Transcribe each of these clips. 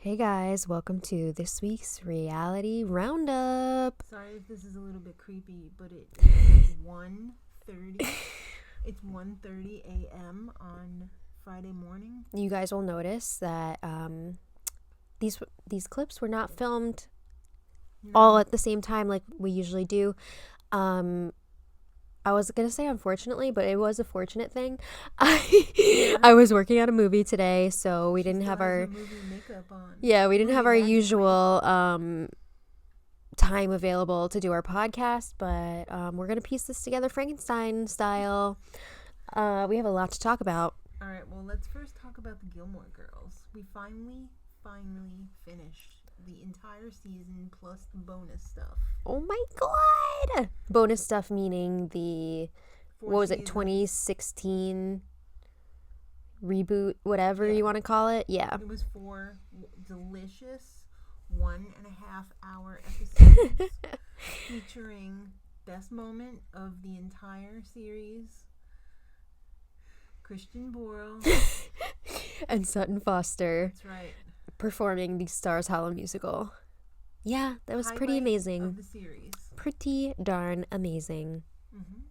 Hey guys, welcome to this week's reality roundup. Sorry if this is a little bit creepy, but it is 1:30. It's 1:30 a.m. on Friday morning. You guys will notice that these clips were not filmed all at the same time like we usually do. I was gonna say unfortunately, but it was a fortunate thing. I was working on a movie today, so we didn't have our movie makeup on. Yeah, we didn't have our usual time available to do our podcast, but we're going to piece this together Frankenstein style. We have a lot to talk about. All right, well, let's first talk about the Gilmore Girls. We finally finished the entire season plus the bonus stuff. Oh my god! Bonus stuff meaning the, what was it, 2016 reboot, whatever you want to call it? Yeah. It was 4 delicious 1.5-hour episodes featuring best moment of the entire series, Christian Borle and Sutton Foster. That's right. Performing the Stars Hollow musical. Yeah, that was pretty amazing. Of the series. Pretty darn amazing. Mm-hmm.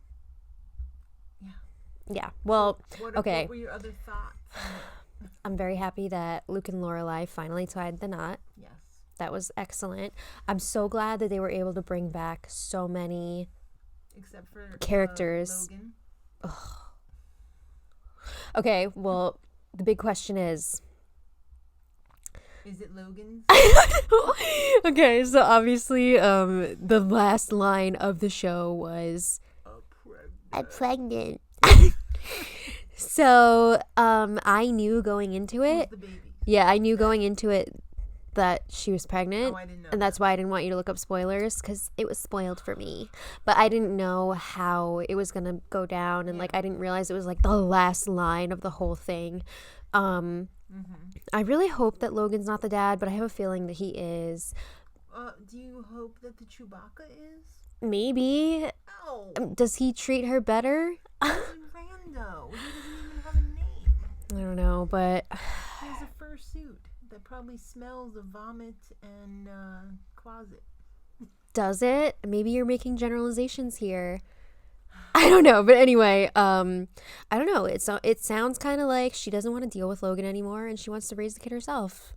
Yeah. Well, okay. What were your other thoughts? I'm very happy that Luke and Lorelai finally tied the knot. Yes. That was excellent. I'm so glad that they were able to bring back so many except for characters. Logan. Ugh. Okay, well, the big question is it Logan's? Okay, so obviously the last line of the show was I'm pregnant. So I knew going into it. Who's the baby? Yeah, I knew going into it that she was pregnant. Oh, I didn't know and that's why I didn't want you to look up spoilers, because it was spoiled for me. But I didn't know how it was gonna go down, and like I didn't realize it was like the last line of the whole thing. I really hope that Logan's not the dad, but I have a feeling that he is. Do you hope that the Chewbacca is? Maybe. Oh. Does he treat her better? He's rando. He doesn't even have a name. I don't know, but he has a fursuit that probably smells of vomit and closet. Does it? Maybe you're making generalizations here. I don't know, but anyway, I don't know. It sounds kind of like she doesn't want to deal with Logan anymore, and she wants to raise the kid herself.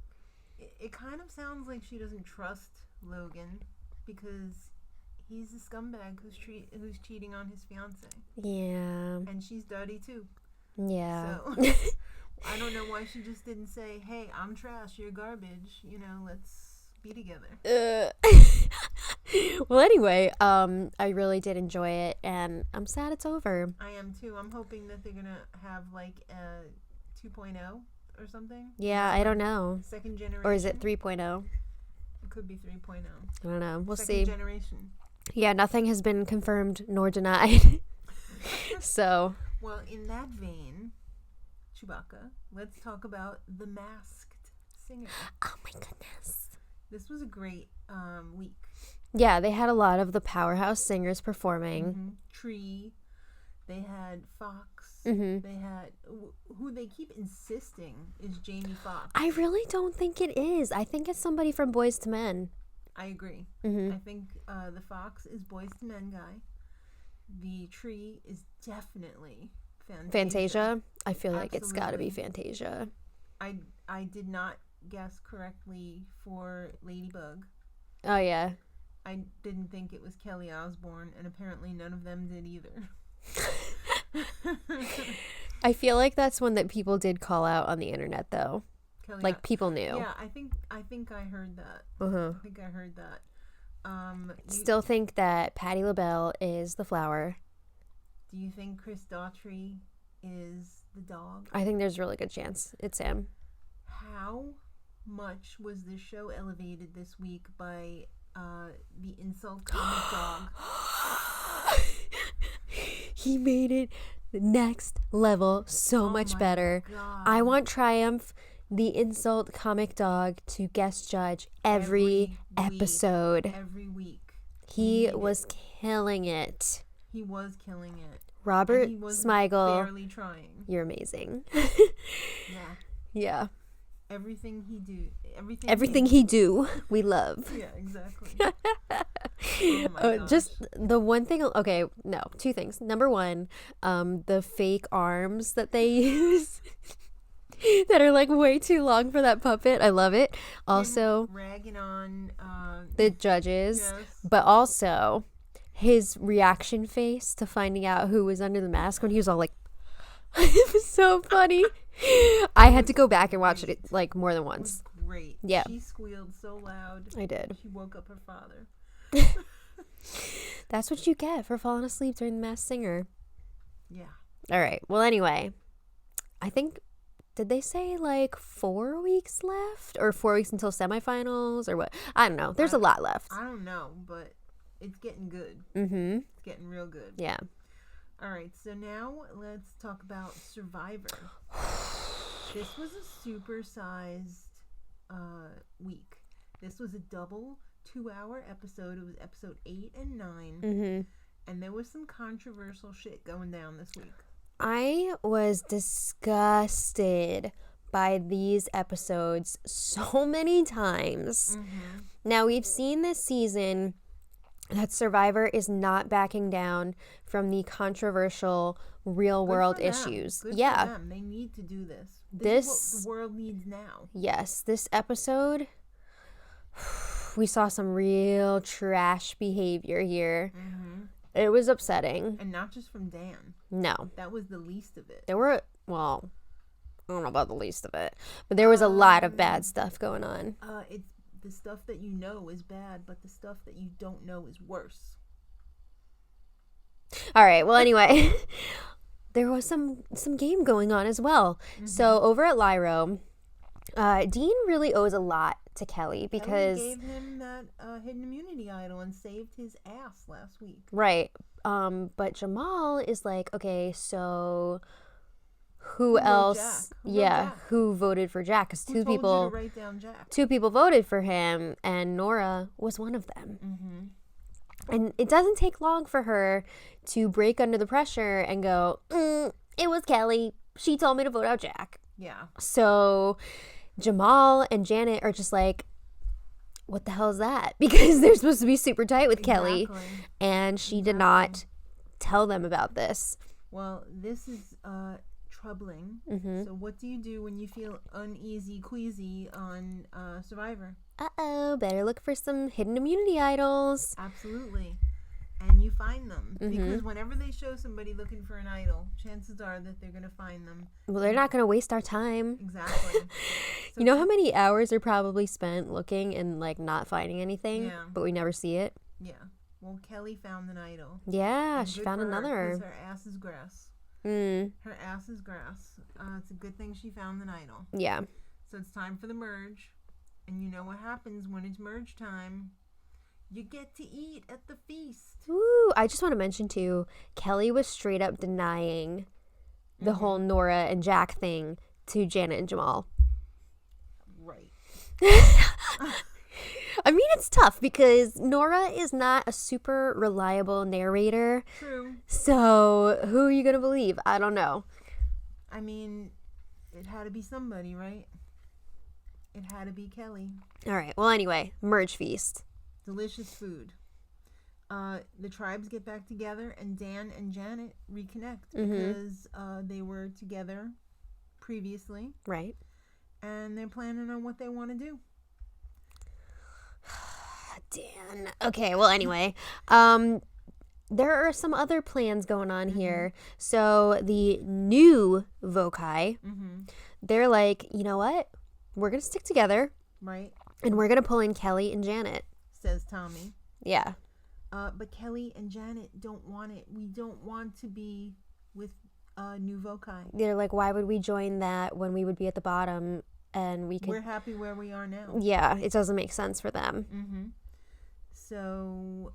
It kind of sounds like she doesn't trust Logan because he's a scumbag who's cheating on his fiance. Yeah. And she's dirty too. Yeah. So I don't know why she just didn't say, "Hey, I'm trash. You're garbage. You know, let's be together." Well, anyway, I really did enjoy it, and I'm sad it's over. I am too. I'm hoping that they're gonna have like a 2.0 or something. Yeah, I don't know. Second generation. Or is it 3.0? It could be 3.0. I don't know. We'll Second see. Generation. Yeah, nothing has been confirmed nor denied. So. Well, in that vein, Chewbacca, let's talk about The Masked Singer. Oh my goodness. This was a great week. Yeah, they had a lot of the powerhouse singers performing. Mm-hmm. Tree. They had Fox. Mm-hmm. They had who they keep insisting is Jamie Foxx. I really don't think it is. I think it's somebody from Boys to Men. I agree. Mm-hmm. I think the Fox is Boys to Men guy. The Tree is definitely Fantasia. I feel like it's got to be Fantasia. I did not guess correctly for Ladybug. Oh yeah. I didn't think it was Kelly Osbourne, and apparently none of them did either. I feel like that's one that people did call out on the internet, though. Like people knew. Yeah, I think I heard that. Uh-huh. I think I heard that. Still think that Patti LaBelle is the flower. Do you think Chris Daughtry is the dog? I think there's a really good chance it's him. How much was this show elevated this week by the insult comic dog? He made it the next level so much better. God. I want Triumph, the insult comic dog, to guest judge every episode. Every week. He was killing it. He was killing it. Robert he was Smigel. barely trying. You're amazing. Yeah. Yeah. Everything he do. Everything he do, we love. Yeah, exactly. Oh my gosh. Just the one thing. Okay, no, two things. Number one, the fake arms that they use that are like way too long for that puppet. I love it. Also, ragging on the judges, yes. but also his reaction face to finding out who was under the mask when he was all like, it was so funny. I had to go back and watch it like more than once. It was great. Yeah. She squealed so loud. I did. She woke up her father. That's what you get for falling asleep during The Masked Singer. Yeah. All right. Well, anyway, I think, did they say like 4 weeks left or 4 weeks until semifinals or what? I don't know. There's a lot left. I don't know, but it's getting good. Mm-hmm. It's getting real good. Yeah. All right. So now let's talk about Survivor. This was a supersized week. This was a double 2-hour episode. It was episode 8 and 9. Mm-hmm. And there was some controversial shit going down this week. I was disgusted by these episodes so many times. Mm-hmm. Now, we've seen this season that Survivor is not backing down from the controversial real world issues. Good yeah. for them. They need to do this. This is what the world needs now. Yes, this episode, we saw some real trash behavior here. Mm-hmm. It was upsetting. And not just from Dan. No. That was the least of it. There were, well, I don't know about the least of it, but there was a lot of bad stuff going on. It's the stuff that you know is bad, but the stuff that you don't know is worse. All right. Well, anyway, there was some game going on as well. Mm-hmm. So over at Lyro, Dean really owes a lot to Kelly because Kelly gave him that hidden immunity idol and saved his ass last week. Right. But Jamal is like, okay, so who else? Who voted for Jack? Because two people write down Jack. 2 people voted for him, and Nora was one of them. Mm-hmm. And it doesn't take long for her to break under the pressure and go, it was Kelly. She told me to vote out Jack. Yeah. So Jamal and Janet are just like, what the hell is that? Because they're supposed to be super tight with Kelly. And she did not tell them about this. Well, this is troubling. Mm-hmm. So what do you do when you feel uneasy queasy on Survivor? Uh-oh, better look for some hidden immunity idols. Absolutely. And you find them. Mm-hmm. Because whenever they show somebody looking for an idol, chances are that they're going to find them. Well, they're not going to waste our time. Exactly. So you know how many hours are probably spent looking and like not finding anything, but we never see it? Yeah. Well, Kelly found an idol. Yeah, and she found another. Because her ass is grass. Her ass is grass. It's a good thing she found an idol. Yeah. So it's time for the merge. And you know what happens when it's merge time. You get to eat at the feast. Ooh, I just want to mention too, Kelly was straight up denying the whole Nora and Jack thing to Janet and Jamal. Right. I mean, it's tough because Nora is not a super reliable narrator. True. So who are you going to believe? I don't know. I mean, it had to be somebody, right? It had to be Kelly. All right. Well, anyway, merge feast. Delicious food. The tribes get back together and Dan and Janet reconnect because they were together previously. Right. And they're planning on what they want to do. Dan. Okay, well, anyway, there are some other plans going on here. So the new Vokai, they're like, you know what? We're going to stick together. Right. And we're going to pull in Kelly and Janet. Says Tommy. Yeah. But Kelly and Janet don't want it. We don't want to be with new Vokai. They're like, why would we join that when we would be at the bottom and we could... We're happy where we are now. Yeah, it doesn't make sense for them. Mm-hmm. So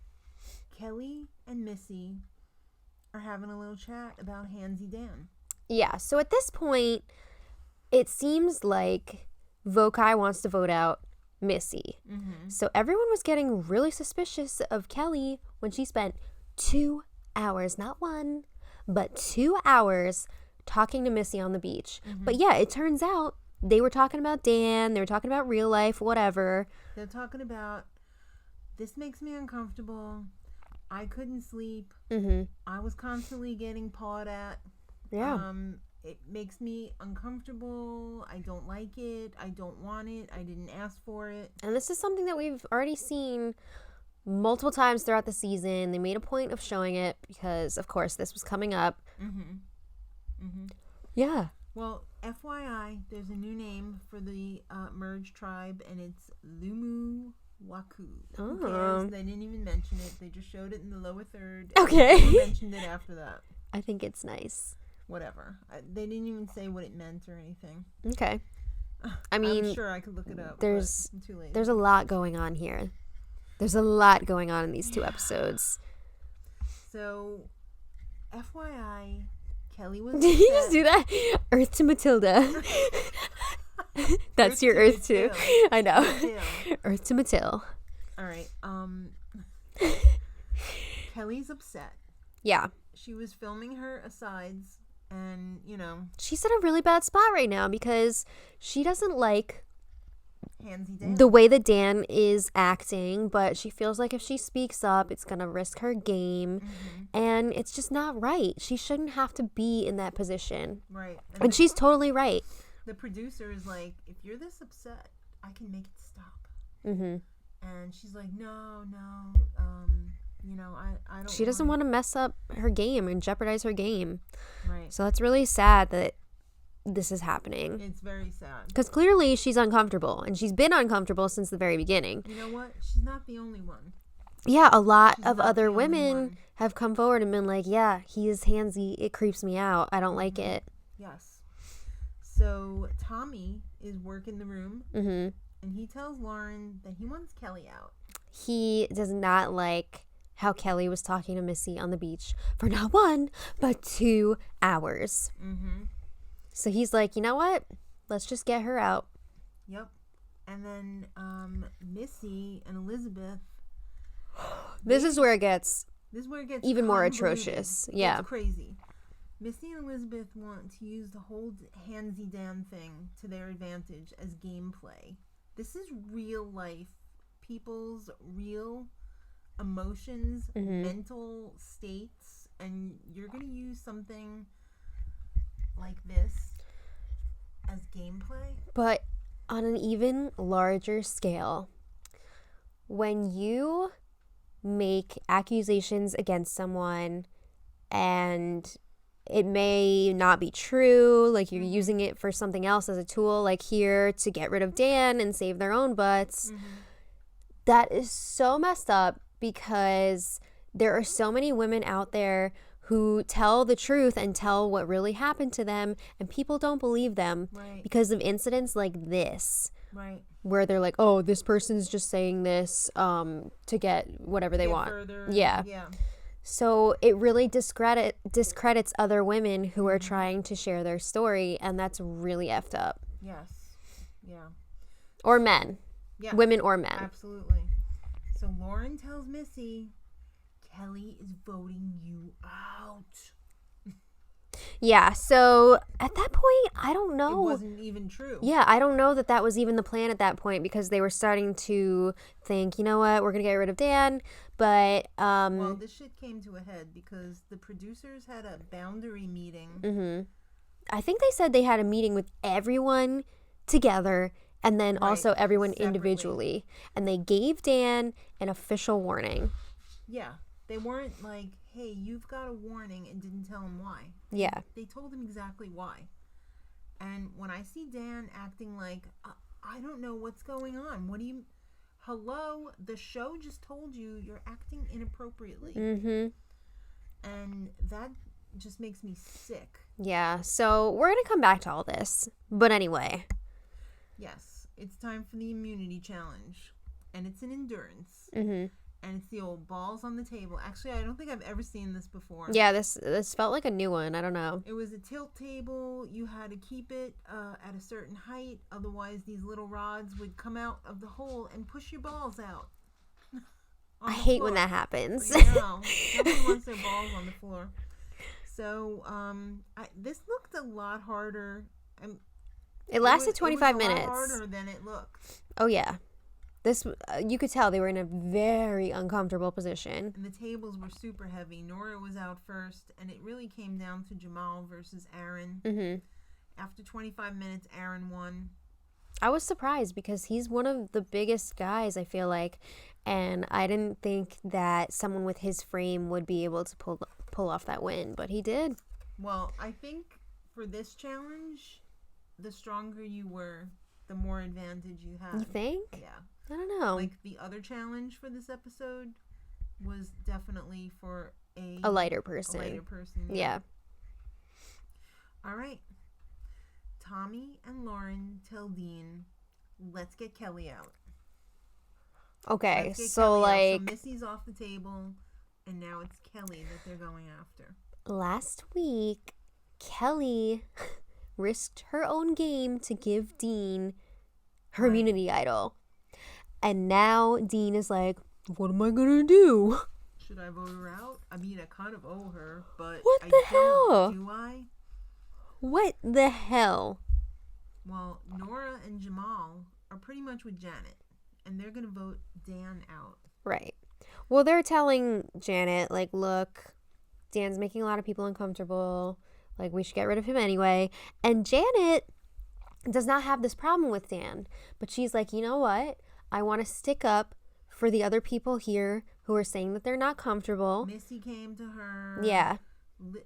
Kelly and Missy are having a little chat about Handsy Dan. Yeah, so at this point, it seems like Vokai wants to vote out Missy. So everyone was getting really suspicious of Kelly when she spent 2 hours, not 1, but 2 hours talking to Missy on the beach. But yeah, it turns out they were talking about Dan. They were talking about real life, whatever. They're talking about, this makes me uncomfortable. I couldn't sleep. Mm-hmm. I was constantly getting pawed at. Yeah. It makes me uncomfortable. I don't like it. I don't want it. I didn't ask for it. And this is something that we've already seen multiple times throughout the season. They made a point of showing it because, of course, this was coming up. Mm-hmm. Mm-hmm. Yeah. Well, FYI, there's a new name for the merged tribe, and it's Lumu Waku. Who cares? They didn't even mention it. They just showed it in the lower third. Okay. They mentioned it after that. I think it's nice. Whatever. They didn't even say what it meant or anything. Okay. I mean, I'm sure I could look it up. There's I'm too late. There's a lot going on here. There's a lot going on in these 2 episodes. So, FYI, Kelly was. Did you just do that? Earth to Matilda. That's Earth your to Earth too. Matil. I know. Matil. Earth to Matil. All right. Kelly's upset. Yeah. She was filming her asides, and She's in a really bad spot right now because she doesn't like Handsy Dan. the way that Dan is acting, but she feels like if she speaks up, it's going to risk her game. Mm-hmm. And it's just not right. She shouldn't have to be in that position. Right. And she's totally right. The producer is like, if you're this upset, I can make it stop. Mm-hmm. And she's like, no, I don't. She doesn't want to mess up her game and jeopardize her game. Right. So that's really sad that this is happening. It's very sad. Because clearly she's uncomfortable, and she's been uncomfortable since the very beginning. You know what? She's not the only one. Yeah, a lot She's of not other the only women one. have come forward and been like, yeah, he is handsy. It creeps me out. I don't like it. Yes. So Tommy is working the room, Mm-hmm. and he tells Lauren that he wants Kelly out. He does not like how Kelly was talking to Missy on the beach for not 1, but 2 hours. Mm-hmm. So he's like, you know what? Let's just get her out. Yep. And then Missy and Elizabeth. This is where it gets This is where it gets even more convoluted. atrocious. Yeah. It's crazy. Missy and Elizabeth want to use the whole handsy Dan thing to their advantage as gameplay. This is real life. People's real emotions, Mm-hmm. mental states, and you're going to use something like this as gameplay? But on an even larger scale, when you make accusations against someone and it may not be true, like you're using it for something else as a tool, like here to get rid of Dan and save their own butts, that is so messed up because there are so many women out there who tell the truth and tell what really happened to them, and people don't believe them Right. because of incidents like this. Right. Where they're like, oh, this person's just saying this to get whatever they Get want. further, Yeah. Yeah. So it really discredits other women who are trying to share their story, and that's really effed up. Yes. Yeah. Or men. Yeah. Women or men. Absolutely. So Lauren tells Missy, Kelly is voting you out. Yeah, so at that point, I don't know. It wasn't even true. Yeah, I don't know that was even the plan at that point because they were starting to think, you know what, we're going to get rid of Dan. But, Well, this shit came to a head because the producers had a boundary meeting. I think they said they had a meeting with everyone together and then Right, also everyone separately. individually. And they gave Dan an official warning. Yeah. They weren't like, hey, you've got a warning, and didn't tell him why. Yeah. They told him exactly why. And when I see Dan acting like, I don't know what's going on. What do you... Hello? The show just told you you're acting inappropriately. And that just makes me sick. Yeah, so we're going to come back to all this. But anyway. Yes, it's time for the immunity challenge. And it's an endurance. And it's the old balls on the table. Actually, I don't think I've ever seen this before. Yeah, this felt like a new one. I don't know. It was a tilt table. You had to keep it at a certain height. Otherwise, these little rods would come out of the hole and push your balls out. I hate when that happens. I know. Nobody wants their balls on the floor. So, this looked a lot harder. It lasted It 25 was a lot minutes. harder than it looked. Oh, yeah. This, you could tell they were in a very uncomfortable position. And the tables were super heavy. Nora was out first, and it really came down to Jamal versus Aaron. Mm-hmm. After 25 minutes, Aaron won. I was surprised because he's one of the biggest guys, I feel like, and I didn't think that someone with his frame would be able to pull off that win, but he did. Well, I think for this challenge, the stronger you were, the more advantage you had. You think? Yeah. I don't know. Like the other challenge for this episode was definitely for a lighter person. A lighter person. Yeah. All right. Tommy and Lauren tell Dean, let's get Kelly out. Okay, so like... So Missy's off the table, and now it's Kelly that they're going after. Last week, Kelly risked her own game to give Dean her immunity idol. And now Dean is like, what am I going to do? Should I vote her out? I mean, I kind of owe her, but what the hell? Do I? What the hell? Well, Nora and Jamal are pretty much with Janet, and they're going to vote Dan out. Right. Well, they're telling Janet, like, look, Dan's making a lot of people uncomfortable. Like, we should get rid of him anyway. And Janet does not have this problem with Dan. But she's like, you know what? I want to stick up for the other people here who are saying that they're not comfortable. Missy came to her. Yeah.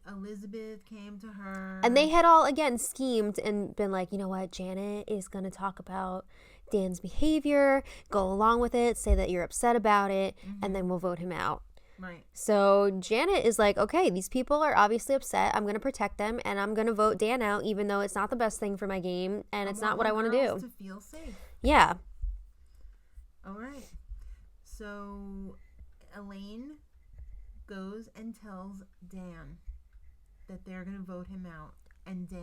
Elizabeth came to her. And they had all, again, schemed and been like, you know what? Janet is going to talk about Dan's behavior, go along with it, say that you're upset about it, and then we'll vote him out. Right. So Janet is like, okay, these people are obviously upset. I'm going to protect them, and I'm going to vote Dan out, even though it's not the best thing for my game, and it's not what I want to do. To feel safe. Yeah. All right. So Elaine goes and tells Dan that they're going to vote him out, and Dan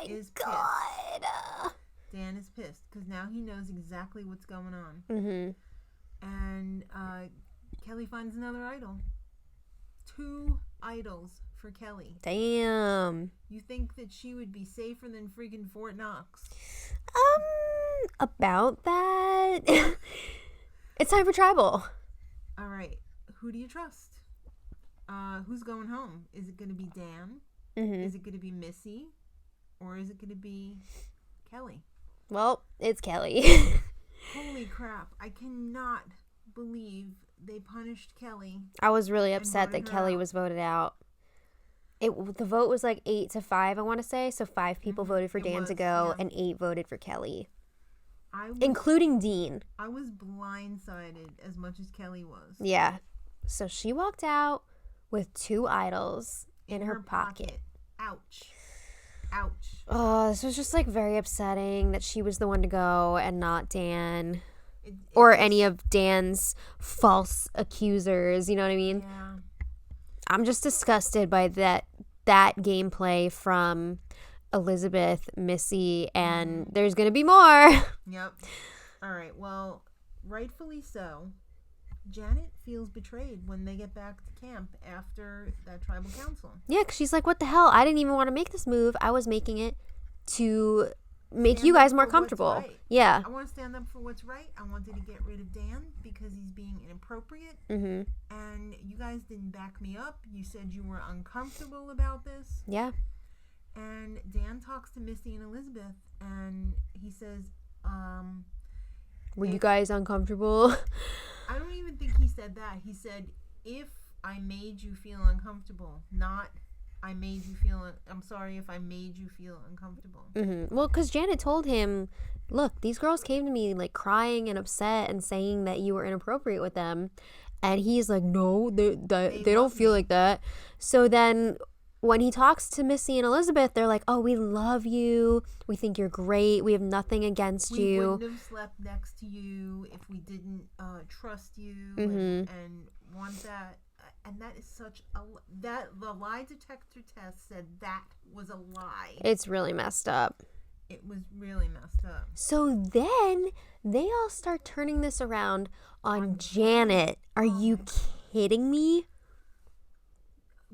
is pissed. Dan is pissed because now he knows exactly what's going on. Mm-hmm. And Kelly finds another idol. 2 idols for Kelly. Damn. You think that she would be safer than freaking Fort Knox? About that. It's time for tribal. All right. Who do you trust? Who's going home? Is it going to be Dan? Mm-hmm. Is it going to be Missy? Or is it going to be Kelly? Well, it's Kelly. Holy crap. I cannot believe they punished Kelly. I was really upset that Kelly was voted out. The vote was like 8-5, I want to say. So 5 people voted for Dan to go, and 8 voted for Kelly. Including Dean. I was blindsided as much as Kelly was. Yeah. So she walked out with 2 idols in her pocket. Ouch. Ouch. Oh, this was just like very upsetting that she was the one to go and not Dan. Or any of Dan's false accusers, you know what I mean? Yeah. I'm just disgusted by that gameplay from Elizabeth, Missy, and there's going to be more. Yep. All right. Well, rightfully so. Janet feels betrayed when they get back to camp after that tribal council. Yeah, because she's like, what the hell? I didn't even want to make this move. I was making it to make you guys more comfortable. Right. Yeah. I want to stand up for what's right. I wanted to get rid of Dan because he's being inappropriate. Mm-hmm. And you guys didn't back me up. You said you were uncomfortable about this. Yeah. And Dan talks to Missy and Elizabeth, and he says, were you guys uncomfortable? I don't even think he said that. He said, if I made you feel uncomfortable, not I'm sorry if I made you feel uncomfortable. Mm-hmm. Well, because Janet told him, look, these girls came to me like crying and upset and saying that you were inappropriate with them. And he's like, no, they don't feel like that. So then when he talks to Missy and Elizabeth, they're like, oh, we love you. We think you're great. We have nothing against you. We wouldn't have slept next to you if we didn't trust you and want that. And that is such the lie detector test said that was a lie. It's really messed up. It was really messed up. So then they all start turning this around on Janet. Are you kidding me?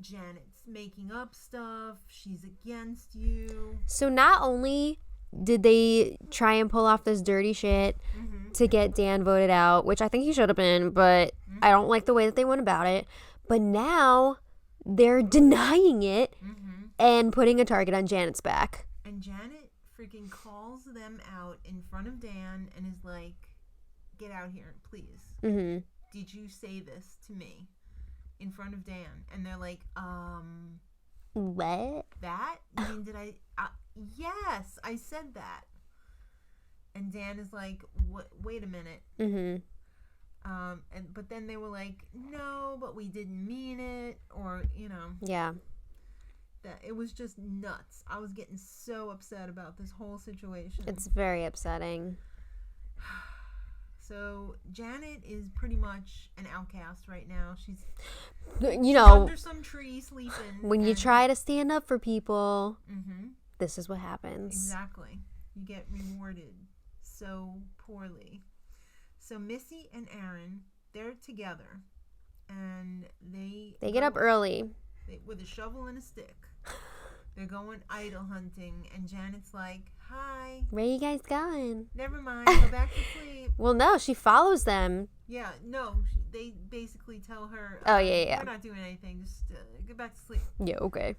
Janet's making up stuff. She's against you. So not only did they try and pull off this dirty shit to get Dan voted out, which I think he should have been, but I don't like the way that they went about it. But now they're denying it and putting a target on Janet's back. And Janet freaking calls them out in front of Dan and is like, get out here, please. Did you say this to me in front of Dan? And they're like, what? That? I mean, did I? Yes, I said that. And Dan is like, what? Wait a minute. But then they were like, no, but we didn't mean it, or Yeah. That it was just nuts. I was getting so upset about this whole situation. It's very upsetting. So Janet is pretty much an outcast right now. She's under some tree sleeping. When you try to stand up for people, this is what happens. Exactly. You get rewarded so poorly. So Missy and Aaron, they're together, and they get up early with a shovel and a stick. They're going idol hunting, and Janet's like, hi. Where you guys going? Never mind, go back to sleep. Well, no, she follows them. Yeah, no, they basically tell her, yeah. we're not doing anything, just get back to sleep. Yeah, okay.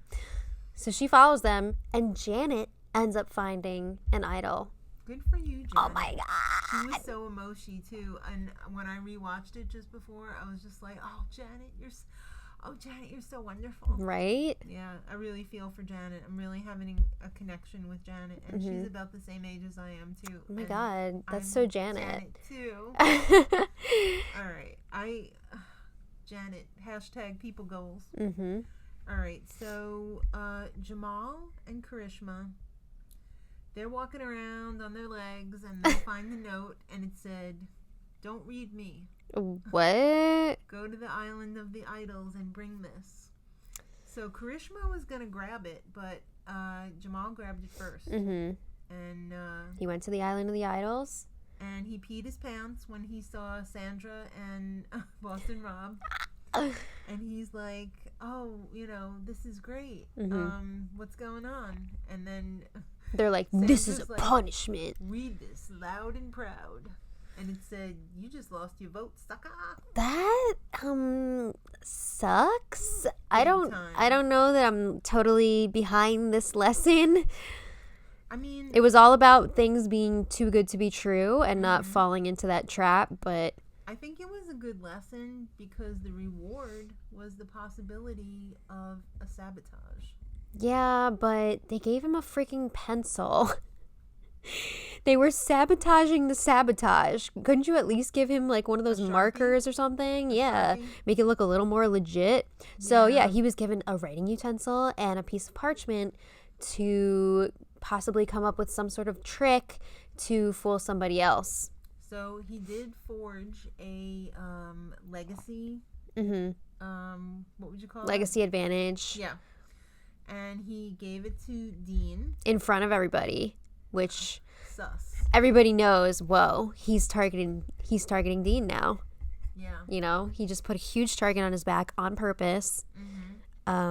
So she follows them, and Janet ends up finding an idol. Good for you, Janet. Oh, my God. She was so emotional, too, and when I rewatched it just before, I was just like, Janet, you're so wonderful. Right? Yeah, I really feel for Janet. I'm really having a connection with Janet, and she's about the same age as I am, too. Oh, my God. That's so Janet. Janet, too. All right. Janet, hashtag people goals. All right, so Jamal and Karishma, they're walking around on their legs, and they find the note, and it said, don't read me. What? Go to the island of the idols and bring this. So Karishma was going to grab it, but Jamal grabbed it first. And he went to the island of the idols. And he peed his pants when he saw Sandra and Boston Rob. And he's like, this is great. What's going on? And then they're like, this is a punishment. Read this loud and proud. And it said, you just lost your vote, sucker. That sucks. I don't know that I'm totally behind this lesson. I mean, it was all about things being too good to be true and not falling into that trap, but I think it was a good lesson because the reward was the possibility of a sabotage. Yeah, but they gave him a freaking pencil. They were sabotaging the sabotage. Couldn't you at least give him like one of those markers or something? Yeah. Make it look a little more legit. So yeah, he was given a writing utensil and a piece of parchment to possibly come up with some sort of trick to fool somebody else. So he did forge a legacy. What would you call it? Legacy advantage. Yeah. And he gave it to Dean. In front of everybody. Which sus. Everybody knows, whoa, he's targeting Dean now. Yeah. He just put a huge target on his back on purpose. Yeah.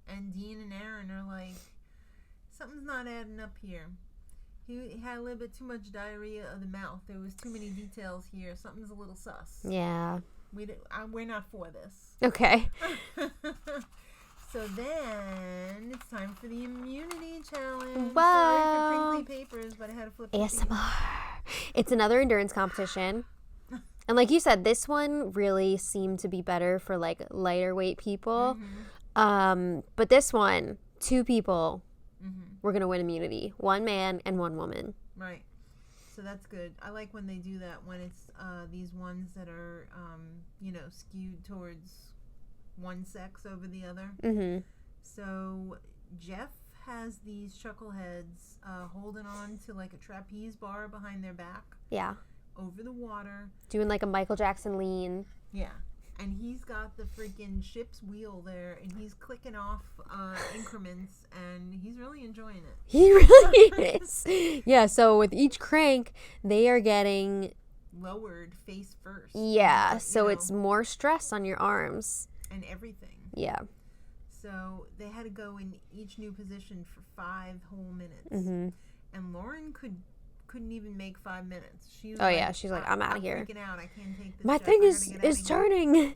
And Dean and Aaron are like, something's not adding up here. He had a little bit too much diarrhea of the mouth. There was too many details here. Something's a little sus. Yeah. We're not for this. Okay. So then it's time for the immunity challenge. Whoa. Sorry for crinkly papers, but I had to flip the ASMR. It's another endurance competition. And like you said, this one really seemed to be better for like lighter weight people. But this one, 2 people were going to win immunity. 1 man and 1 woman. Right. So that's good. I like when they do that, when it's these ones that are, skewed towards one sex over the other. So Jeff has these chuckleheads holding on to like a trapeze bar behind their back. Yeah. Over the water. Doing like a Michael Jackson lean. Yeah. And he's got the freaking ship's wheel there, and he's clicking off increments, and he's really enjoying it. He really is. Yeah, so with each crank, they are getting lowered face first. Yeah, so it's more stress on your arms. And everything. Yeah. So they had to go in each new position for 5 whole minutes. Mm-hmm. And Lauren couldn't even make 5 minutes. She was yeah, she's like, I'm out of here. Freaking out. I can't take this. My Jeff. thing I is gotta get outta here. turning.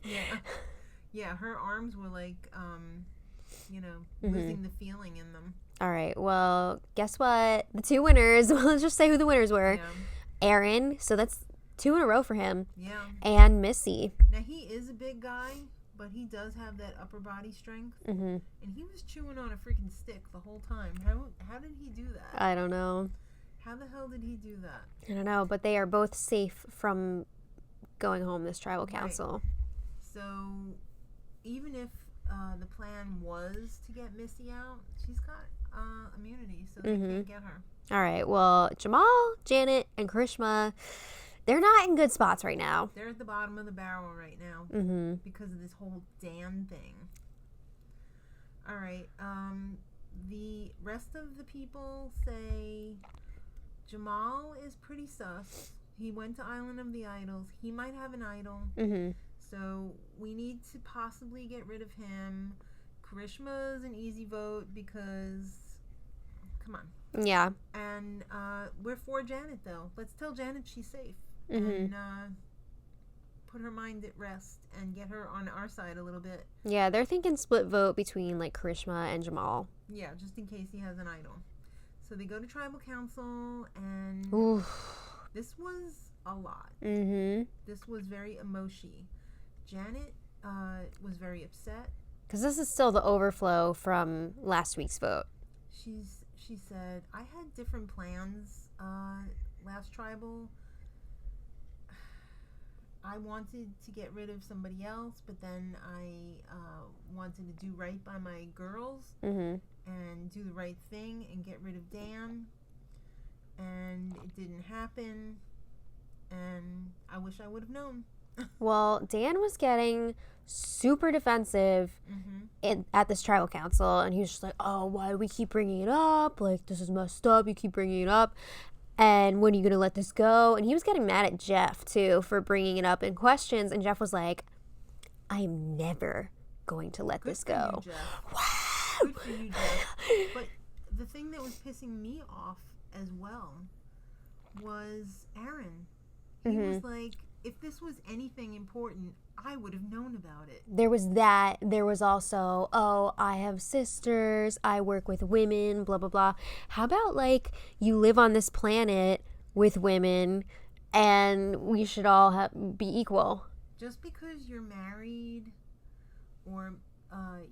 Yeah, her arms were like, Mm-hmm. losing the feeling in them. All right, well, guess what? The 2 winners, let's just say who the winners were. Yeah. Aaron, so that's 2 in a row for him. Yeah. And Missy. Now, he is a big guy, but he does have that upper body strength. Mm-hmm. And he was chewing on a freaking stick the whole time. How did he do that? I don't know. How the hell did he do that? I don't know, but they are both safe from going home this tribal council. Right. So, even if the plan was to get Missy out, she's got immunity, so they can't get her. All right, well, Jamal, Janet, and Karishma, they're not in good spots right now. They're at the bottom of the barrel right now because of this whole Dan thing. All right, the rest of the people say Jamal is pretty sus. He went to Island of the Idols. He might have an idol. Mm-hmm. So we need to possibly get rid of him. Karishma is an easy vote because, come on. Yeah. And we're for Janet, though. Let's tell Janet she's safe. Mm-hmm. And put her mind at rest and get her on our side a little bit. Yeah, they're thinking split vote between, like, Karishma and Jamal. Yeah, just in case he has an idol. So they go to tribal council, and this was a lot. Mm-hmm. This was very emoshi. Janet was very upset. Because this is still the overflow from last week's vote. She said, I had different plans last tribal. I wanted to get rid of somebody else, but then I wanted to do right by my girls and do the right thing and get rid of Dan. And it didn't happen. And I wish I would have known. Well, Dan was getting super defensive at this tribal council, and he was just like, oh, why do we keep bringing it up? Like, this is messed up. You keep bringing it up. And when are you going to let this go? And he was getting mad at Jeff, too, for bringing it up in questions. And Jeff was like, I am never going to let this go. You, Jeff. Wow. Good for you, Jeff. But the thing that was pissing me off as well was Aaron. He was like, if this was anything important, I would have known about it. There was that. There was also, oh, I have sisters. I work with women, blah, blah, blah. How about, like, you live on this planet with women and we should all be equal? Just because you're married or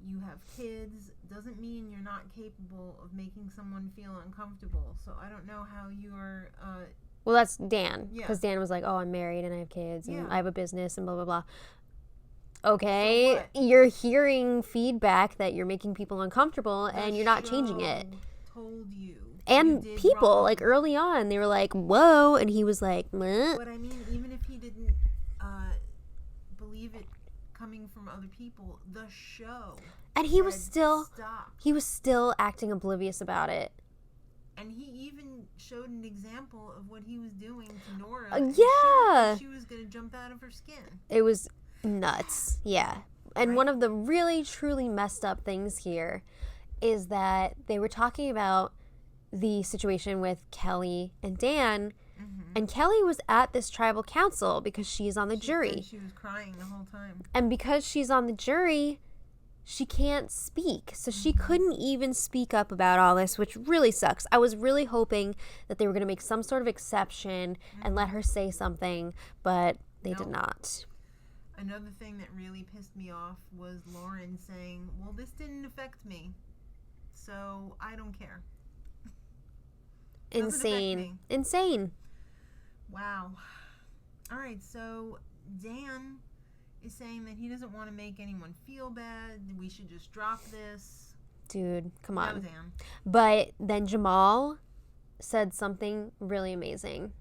you have kids doesn't mean you're not capable of making someone feel uncomfortable. So I don't know how you're... Well, that's Dan. Yeah. Because Dan was like, oh, I'm married and I have kids and Yeah. I have a business and blah, blah, blah. Okay, So what? you're hearing feedback that you're making people uncomfortable and you're not changing it. Told you. And You did people, wrong. like, early on, they were like, whoa, and he was like, meh. But I mean, even if he didn't believe it coming from other people, the show. And he was said, still acting oblivious about it. And he even showed an example of what he was doing to Nora. Yeah. She was going to jump out of her skin. It was nuts. Yeah. And one of the really, truly messed up things here is that they were talking about the situation with Kelly and Dan. And Kelly was at this tribal council because she's on the jury. She was crying the whole time. And because she's on the jury, she can't speak. So she couldn't even speak up about all this, which really sucks. I was really hoping that they were going to make some sort of exception and let her say something, but they did not. Another thing that really pissed me off was Lauren saying, well, this didn't affect me, so I don't care. Insane. Insane. Wow. All right, so Dan is saying that he doesn't want to make anyone feel bad. We should just drop this. Dude, come on. No, Dan. But then Jamal said something really amazing.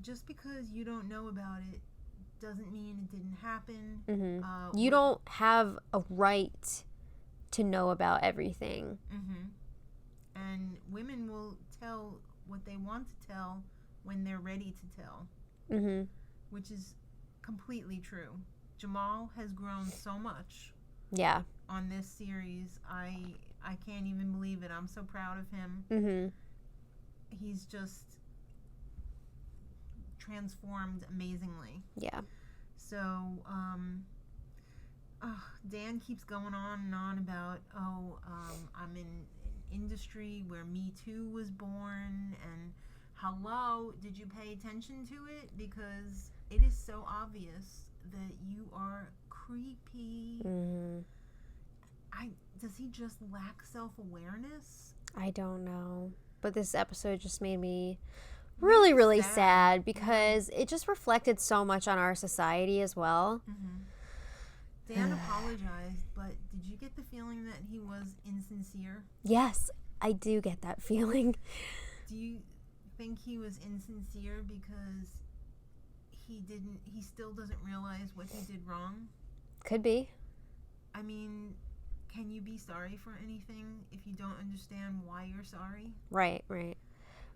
Just because you don't know about it doesn't mean it didn't happen. You don't have a right to know about everything. And women will tell what they want to tell when they're ready to tell. Which is completely true. Jamal has grown so much. Yeah. On this series. I can't even believe it. I'm so proud of him. Mm-hmm. He's just transformed amazingly. Yeah. So, Dan keeps going on and on about, I'm in an industry where Me Too was born, and hello, did you pay attention to it? Because it is so obvious that you are creepy. Mm-hmm. Does he just lack self-awareness? I don't know. But this episode just made me really, really sad because it just reflected so much on our society as well. Mm-hmm. Dan apologized, but did you get the feeling that he was insincere? Yes, I do get that feeling. Do you think he was insincere because he still doesn't realize what he did wrong? Could be. I mean, can you be sorry for anything if you don't understand why you're sorry? Right.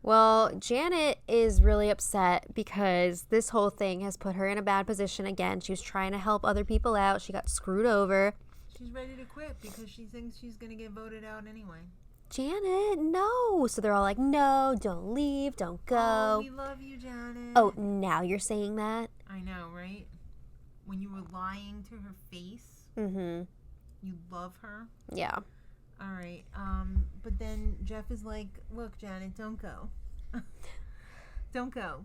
Well, Janet is really upset because this whole thing has put her in a bad position again. She was trying to help other people out. She got screwed over. She's ready to quit because she thinks she's going to get voted out anyway. Janet, no. So they're all like, no, don't leave, don't go. Oh, we love you, Janet. Oh, now you're saying that? I know, right? When you were lying to her face. Mm-hmm. You love her. Yeah. All right. But then Jeff is like, look, Janet, don't go. Don't go.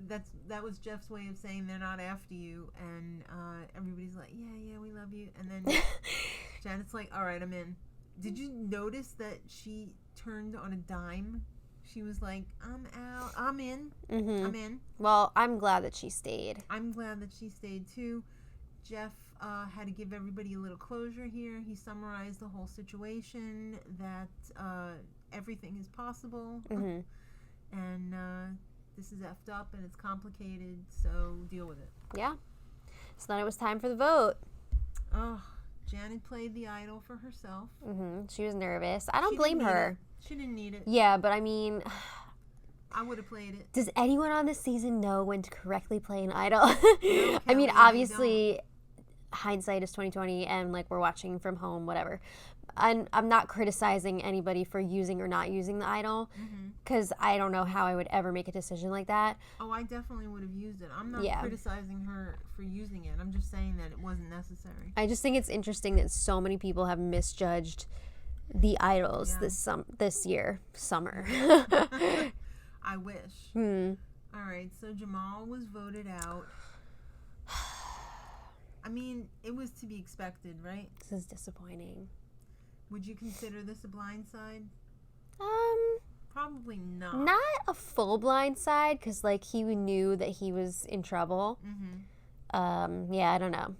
That was Jeff's way of saying they're not after you. And everybody's like, yeah, we love you. And then Janet's like, all right, I'm in. Did you notice that she turned on a dime? She was like, I'm out. I'm in. Mm-hmm. I'm in. Well, I'm glad that she stayed. I'm glad that she stayed too. Jeff had to give everybody a little closure here. He summarized the whole situation, that everything is possible. Mm-hmm. And this is effed up and it's complicated, so deal with it. Yeah. So then it was time for the vote. Oh, Janet played the idol for herself. Mm-hmm. She was nervous. I don't blame her. She didn't need it. Yeah, but I mean, I would have played it. Does anyone on this season know when to correctly play an idol? No, I mean, Kelly, obviously, hindsight is 20/20, and like we're watching from home, whatever. I'm not criticizing anybody for using or not using the idol, because I don't know how I would ever make a decision like that. Oh, I definitely would have used it. I'm not criticizing her for using it. I'm just saying that it wasn't necessary. I just think it's interesting that so many people have misjudged the idols this year, summer. I wish. All right, so Jamal was voted out. I mean, it was to be expected, right? This is disappointing. Would you consider this a blindside? Probably not. Not a full blindside, because like he knew that he was in trouble. Yeah, I don't know.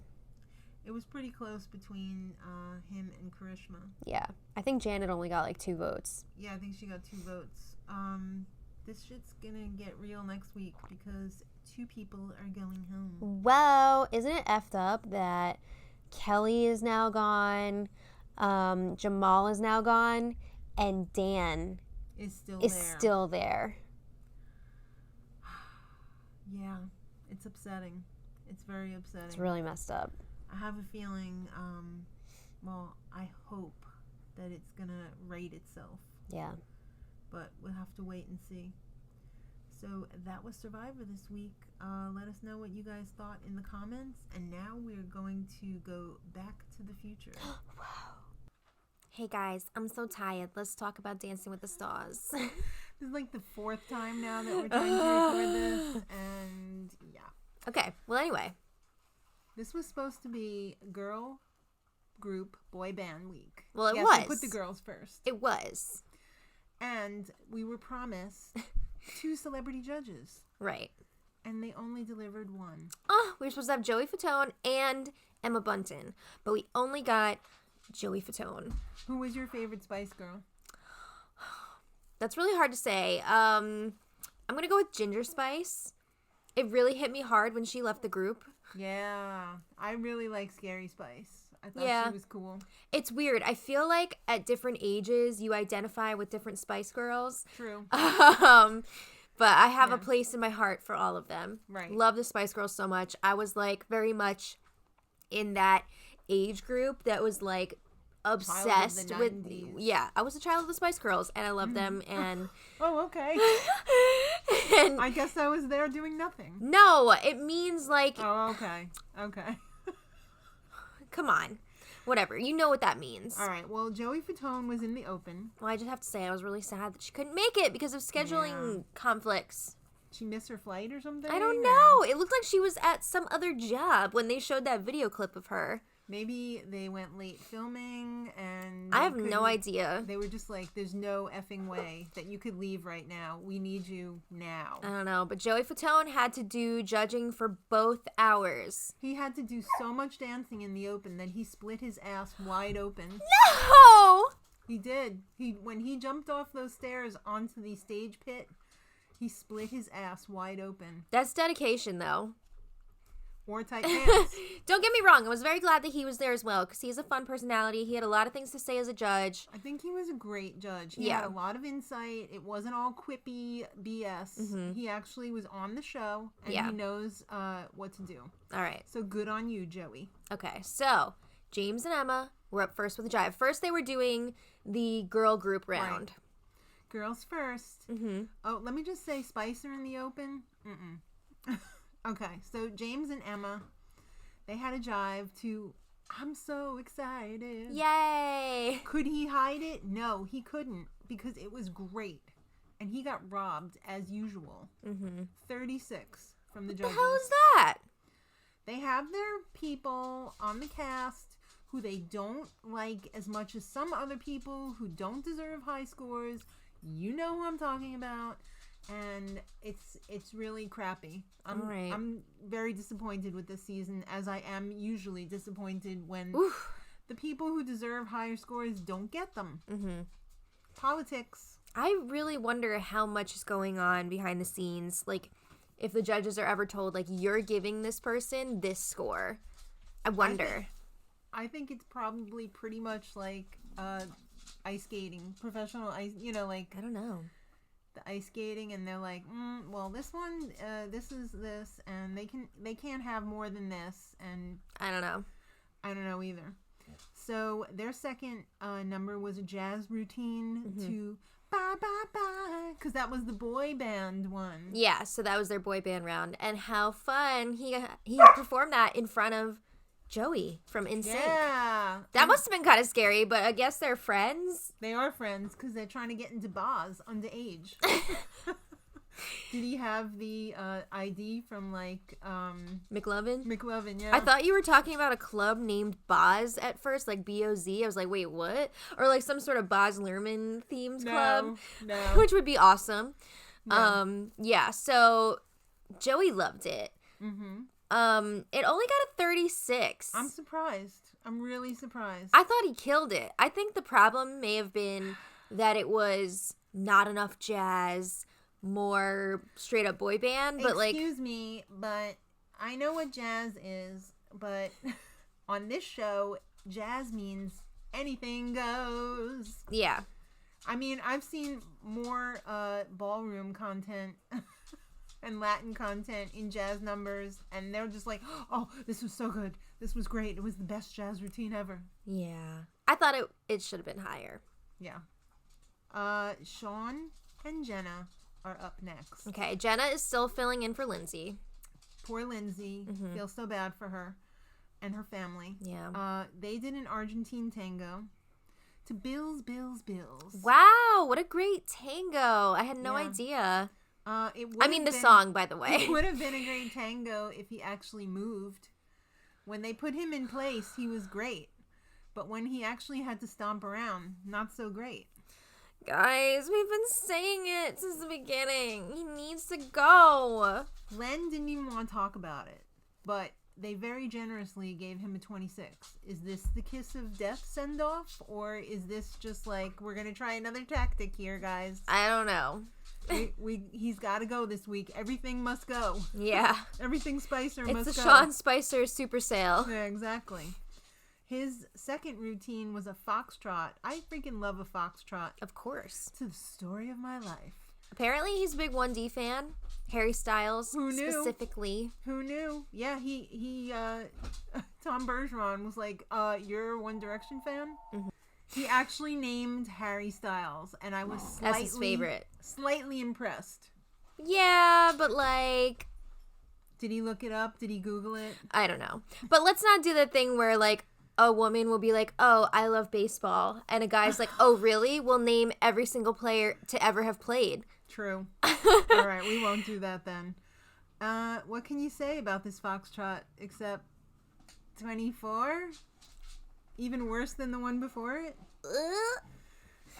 It was pretty close between him and Karishma. Yeah, I think Janet only got like 2 votes. Yeah, I think she got 2 votes. This shit's gonna get real next week because 2 people are going home. Well, isn't it effed up that Kelly is now gone, Jamal is now gone, and Dan is still there. Yeah, it's upsetting. It's very upsetting. It's really messed up. I have a feeling, I hope that it's gonna right itself. Yeah. But we'll have to wait and see. So that was Survivor this week. Let us know what you guys thought in the comments. And now we're going to go back to the future. Wow. Hey guys, I'm so tired. Let's talk about Dancing with the Stars. This is like the 4th time now that we're trying to record this. And yeah. Okay, well anyway. This was supposed to be girl group boy band week. Well, it was. We put the girls first. It was. And we were promised 2 celebrity judges. Right. And they only delivered 1. Oh, we were supposed to have Joey Fatone and Emma Bunton. But we only got Joey Fatone. Who was your favorite Spice Girl? That's really hard to say. I'm going to go with Ginger Spice. It really hit me hard when she left the group. Yeah. I really like Scary Spice. I thought she was cool. It's weird. I feel like at different ages, you identify with different Spice Girls. True. But I have a place in my heart for all of them. Right. Love the Spice Girls so much. I was like very much in that age group that was like obsessed with 90s. yeah, I was a child of the Spice Girls and I love them and Oh, okay. and I guess I was there doing nothing. no, it means like Oh, okay. Okay. come on. Whatever. You know what that means. All right. Well, Joey Fatone was in the open. Well, I just have to say I was really sad that she couldn't make it because of scheduling conflicts. She missed her flight or something? I don't know. It looked like she was at some other job when they showed that video clip of her. Maybe they went late filming and... I have no idea. They were just like, there's no effing way that you could leave right now. We need you now. I don't know. But Joey Fatone had to do judging for both hours. He had to do so much dancing in the open that he split his ass wide open. No! He did. When he jumped off those stairs onto the stage pit, he split his ass wide open. That's dedication, though. Or tight pants. Don't get me wrong. I was very glad that he was there as well because he has a fun personality. He had a lot of things to say as a judge. I think he was a great judge. He had a lot of insight. It wasn't all quippy BS. Mm-hmm. He actually was on the show and he knows what to do. All right. So good on you, Joey. Okay. So James and Emma were up first with the jive. First, they were doing the girl group round. Right. Girls first. Mm-hmm. Oh, let me just say Spicer in the open. Mm-mm. Okay, so James and Emma, they had a jive to I'm so excited. Yay! Could he hide it? No, he couldn't because it was great. And he got robbed as usual. 36 from the judges. What the hell is that? They have their people on the cast who they don't like as much as some other people who don't deserve high scores. You know who I'm talking about. And it's really crappy. I'm very disappointed with this season, as I am usually disappointed when the people who deserve higher scores don't get them. Mm-hmm. Politics. I really wonder how much is going on behind the scenes. Like, if the judges are ever told, like, you're giving this person this score. I wonder. I think it's probably pretty much like ice skating, professional ice. Like I don't know. The ice skating, and they're like, well, this one, this is this, and they can't have more than this, and I don't know either. So their second number was a jazz routine to bye bye bye, because that was the boy band one. Yeah, so that was their boy band round, and how fun he performed that in front of Joey from NSYNC. Yeah. That must have been kind of scary, but I guess they're friends. They are friends because they're trying to get into bars underage. Did he have the ID from like McLovin? McLovin, yeah. I thought you were talking about a club named Boz at first, like B-O-Z. I was like, wait, what? Or like some sort of Boz Luhrmann themed club. No. Which would be awesome. No. Yeah, so Joey loved it. Mm-hmm. It only got a 36. I'm surprised. I'm really surprised. I thought he killed it. I think the problem may have been that it was not enough jazz, more straight up boy band, but Excuse me, but I know what jazz is, but on this show, jazz means anything goes. Yeah. I mean, I've seen more ballroom content and Latin content in jazz numbers, and they're just like, oh, this was so good. This was great. It was the best jazz routine ever. Yeah. I thought it should have been higher. Yeah. Sean and Jenna are up next. Okay, Jenna is still filling in for Lindsay. Poor Lindsay. Mm-hmm. Feel so bad for her and her family. Yeah. They did an Argentine tango to Bills, Bills, Bills. Wow, what a great tango. I had no idea. The song, by the way. It would have been a great tango if he actually moved. When they put him in place, he was great. But when he actually had to stomp around, not so great. Guys, we've been saying it since the beginning. He needs to go. Len didn't even want to talk about it. But they very generously gave him a 26. Is this the kiss of death send-off? Or is this just like, we're going to try another tactic here, guys? I don't know. He's got to go this week. Everything must go. Yeah. Everything Spicer must go. It's the Sean Spicer super sale. Yeah, exactly. His second routine was a foxtrot. I freaking love a foxtrot. Of course. It's the story of my life. Apparently he's a big 1D fan. Harry Styles. Who knew? Specifically. Who knew? Yeah, he Tom Bergeron was like, you're a One Direction fan? Mhm. He actually named Harry Styles, and I was That's his favorite. Slightly impressed. Yeah, but like, Did he look it up? Did he Google it? I don't know. But let's not do the thing where like a woman will be like, oh, I love baseball. And a guy's like, oh, really? We'll name every single player to ever have played. True. All right, we won't do that then. What can you say about this foxtrot except 24? Even worse than the one before it?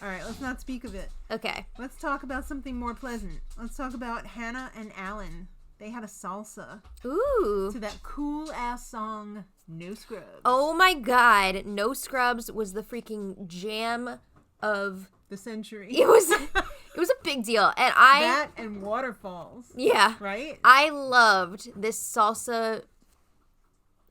All right, let's not speak of it. Okay. Let's talk about something more pleasant. Let's talk about Hannah and Alan. They had a salsa Ooh. to that cool-ass song, No Scrubs. Oh my God. No Scrubs was the freaking jam of The century. It was a big deal. And That and Waterfalls. Yeah. Right? I loved this salsa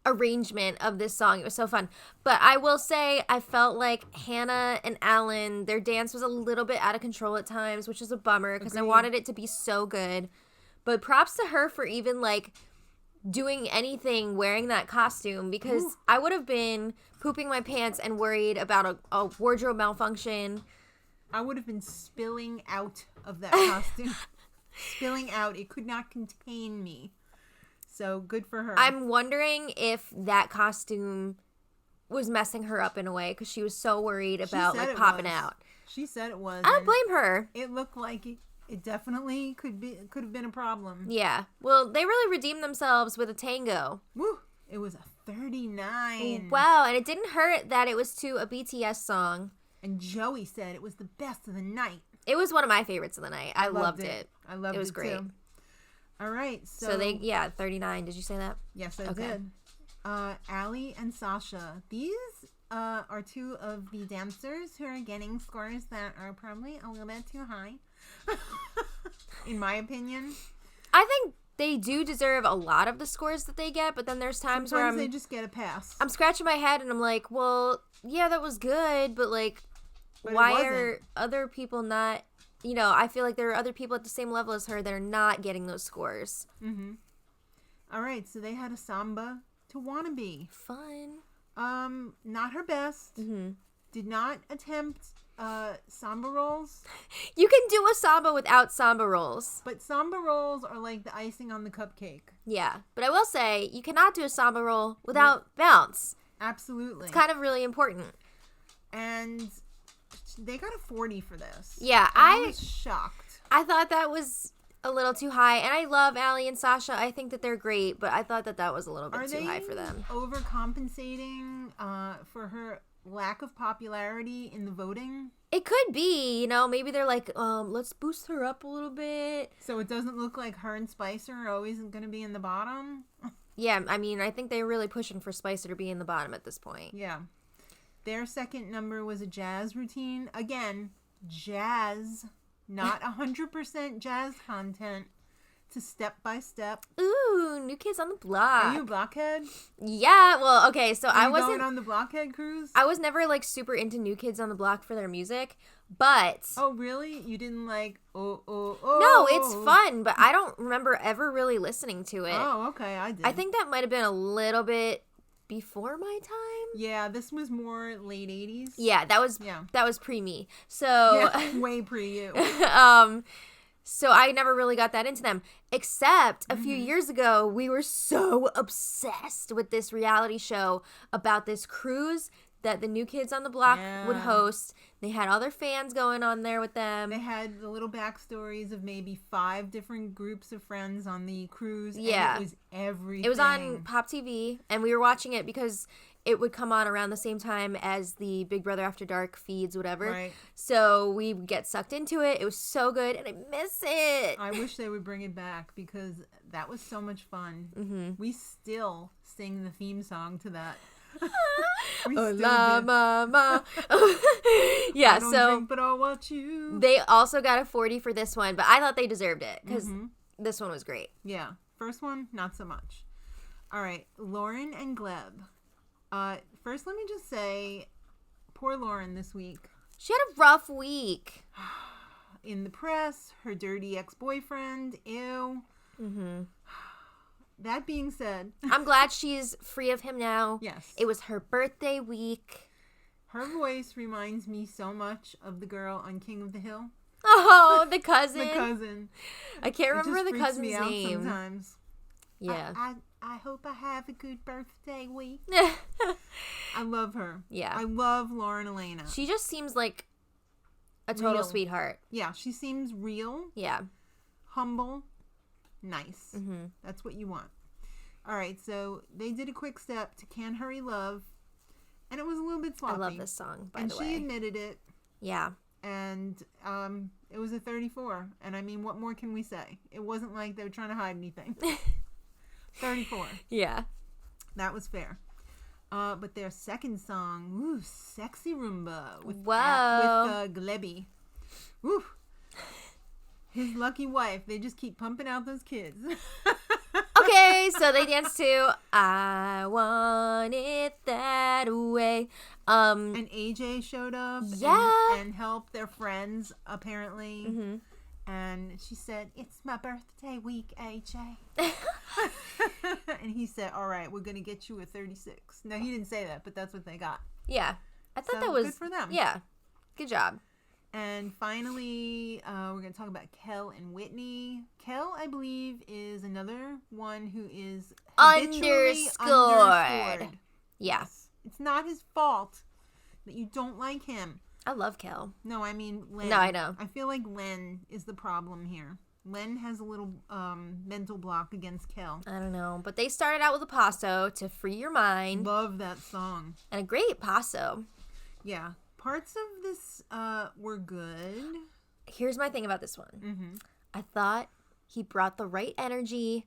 arrangement of this song. It was so fun. But I will say I felt like Hannah and Alan, their dance was a little bit out of control at times, which is a bummer because I Agreed. wanted it to be so good. But props to her for even like doing anything wearing that costume because Ooh. I would have been pooping my pants and worried about a wardrobe malfunction. I would have been spilling out of that costume. Spilling out. It could not contain me. So good for her. I'm wondering if that costume was messing her up in a way because she was so worried about like popping out. She said it was. I don't blame her. It looked like it definitely could have been a problem. Yeah. Well, they really redeemed themselves with a tango. Woo! It was a 39. Wow, and it didn't hurt that it was to a BTS song. And Joey said it was the best of the night. It was one of my favorites of the night. I loved it. I loved it. It was great. Too. All right. So 39. Did you say that? Yes, I did. Allie and Sasha. These are two of the dancers who are getting scores that are probably a little bit too high. In my opinion. I think they do deserve a lot of the scores that they get, but then there's times where they just get a pass. I'm scratching my head and I'm like, well, yeah, that was good, but like, why are other people not, I feel like there are other people at the same level as her that are not getting those scores. Mm-hmm. All right, so they had a samba to Wannabe. Fun. Not her best. Mm-hmm. Did not attempt samba rolls. You can do a samba without samba rolls. But samba rolls are like the icing on the cupcake. Yeah, but I will say, you cannot do a samba roll without bounce. Absolutely. It's kind of really important. And they got a 40 for this. Yeah, I was shocked. I thought that was a little too high. And I love Allie and Sasha. I think that they're great, but I thought that was a little bit too high for them. Overcompensating for her lack of popularity in the voting? It could be, maybe they're like, let's boost her up a little bit. So it doesn't look like her and Spicer are always going to be in the bottom? Yeah, I mean, I think they're really pushing for Spicer to be in the bottom at this point. Yeah. Their second number was a jazz routine. Again, jazz, not 100% jazz content. To Step by Step. Ooh, New Kids on the Block. Are you a blockhead? Yeah, well, okay, so I wasn't going on the blockhead cruise. I was never like super into New Kids on the Block for their music, but oh really? You didn't like oh? No, it's fun, but I don't remember ever really listening to it. Oh, okay, I did. I think that might have been a little bit before my time. Yeah, this was more late 80s. Yeah, that was pre me. So yeah, way pre you. So I never really got that into them, except a few years ago, we were so obsessed with this reality show about this cruise that the New Kids on the Block would host. They had all their fans going on there with them. They had the little backstories of maybe 5 different groups of friends on the cruise. Yeah. And it was everything. It was on Pop TV, and we were watching it because it would come on around the same time as the Big Brother After Dark feeds, whatever. Right. So we would get sucked into it. It was so good, and I miss it. I wish they would bring it back because that was so much fun. Mm-hmm. We still sing the theme song to that. Oh, la, ma, ma. Yeah, I don't so drink, but I'll watch you. They also got a 40 for this one, but I thought they deserved it because this one was great. Yeah. First one, not so much. All right. Lauren and Gleb. First, let me just say, poor Lauren this week. She had a rough week. In the press, her dirty ex-boyfriend, ew. Mm-hmm. that being said, I'm glad she's free of him now. yes, It was her birthday week. her voice reminds me so much of the girl on King of the Hill. Oh, the cousin. The cousin. I can't remember the freaks cousin's me out name. sometimes. Yeah. I hope I have a good birthday week. I love her. Yeah. I love Lauren Elena. She just seems like a total Real. sweetheart. Yeah, she seems real, Yeah. humble, nice. Mm-hmm. That's what you want. All right, so they did a quick step to Can't Hurry Love, and it was a little bit sloppy. I love this song, by and the she way. admitted it, Yeah. and it was a 34. And I mean, what more can we say? It wasn't like they were trying to hide anything. 34. Yeah. That was fair. But their second song, ooh, Sexy Rumba with Glebby. Ooh. His lucky wife. They just keep pumping out those kids. Okay, so they danced to I Want It That Way. And AJ showed up Yeah. and helped their friends, apparently. Mm-hmm. And she said, "It's my birthday week, AJ." And he said, "All right, we're going to get you a 36. No, he didn't say that, but that's what they got. Yeah. I thought So, that was good for them. Yeah. Good job. And finally, we're going to talk about Kel and Whitney. Kel, I believe, is another one who is habitually underscored. Yeah. It's not his fault that you don't like him. I love Kel. No, I mean Len. No, I know. I feel like Len is the problem here. Len has a little mental block against Kel. I don't know. But they started out with a paso to free your mind. Love that song. And a great paso. Yeah. Parts of this were good. Here's my thing about this one. Mm-hmm. I thought he brought the right energy,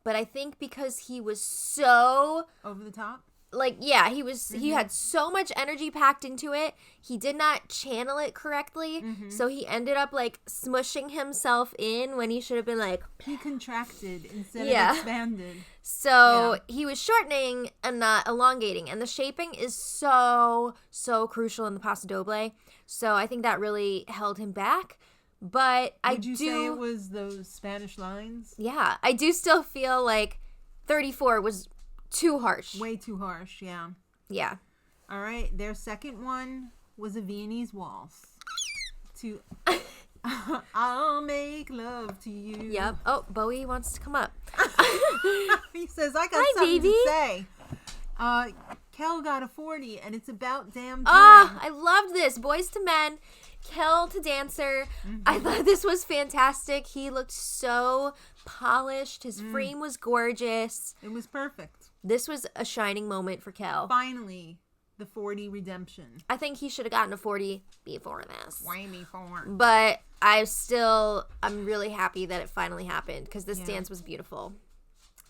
but I think because he was so Over the top. like, yeah, he had so much energy packed into it. He did not channel it correctly. Mm-hmm. So he ended up like smushing himself in when he should have been like, He contracted instead Yeah. of expanded. so he was shortening and not elongating. And the shaping is so crucial in the paso doble. So I think that really held him back. But Would you say it was those Spanish lines? Yeah, I do still feel like 34 was too harsh. Way too harsh, yeah. Yeah. All right, their second one was a Viennese waltz. To I'll make love to you. Yep. Oh, Bowie wants to come up. He says, I got Hi, something baby. to say. Kel got a 40, and it's about damn time. Ah, I loved this. Boys to Men, Kel to Dancer. Mm-hmm. I thought this was fantastic. He looked so polished. His frame was gorgeous. It was perfect. This was a shining moment for Kel. Finally, the 40 redemption. I think he should have gotten a 40 before this. Why me for? But I'm really happy that it finally happened because this Yeah. dance was beautiful.